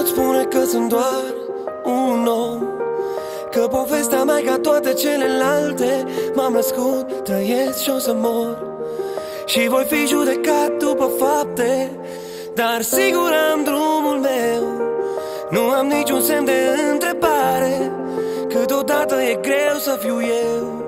pot spune că sunt doar un om, că povestea mea ca toate celelalte. M-am născut, trăiesc și o să mor, și voi fi judecat după fapte, dar sigur am drumul meu. Nu am niciun semn de întrebare, câteodată e greu să fiu eu,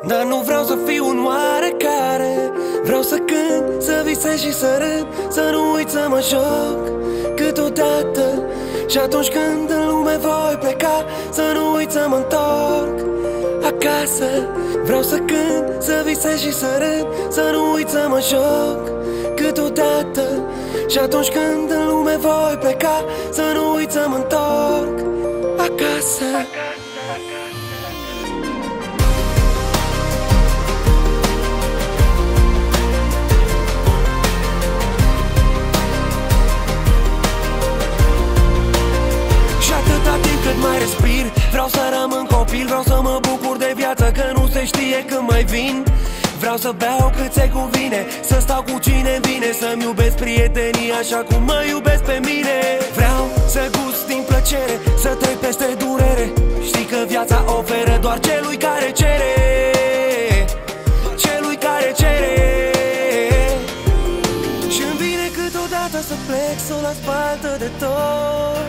dar nu vreau să fiu un oarecare. Vreau să cânt, să visez și să râd, să nu uit să mă joc câteodată. Și atunci când în lume voi pleca, să nu uit să mă întorc acasă. Vreau să cânt, să visez și să râd, să nu uit să mă joc câteodată. Și atunci când în lume voi pleca, să nu uit să mă întorc acasă. Cât mai respir, vreau să rămân copil, vreau să mă bucur de viață, că nu se știe când mai vin. Vreau să beau cât se cuvine, să stau cu cine vine, să-mi iubesc prietenii așa cum mă iubesc pe mine. Vreau să gust din plăcere, să trec peste durere. Știi că viața oferă doar celui care cere, celui care cere. Și-mi vine câteodată să plec, să o las baltă de tot,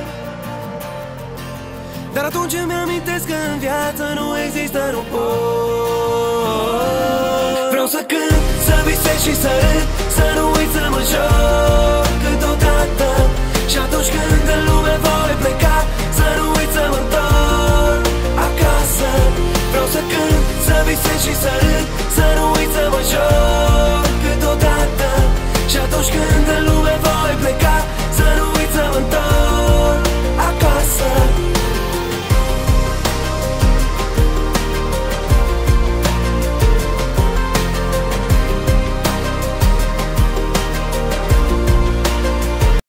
dar atunci îmi amintesc că în viață nu există, nu pot. Vreau să cânt, să visez și să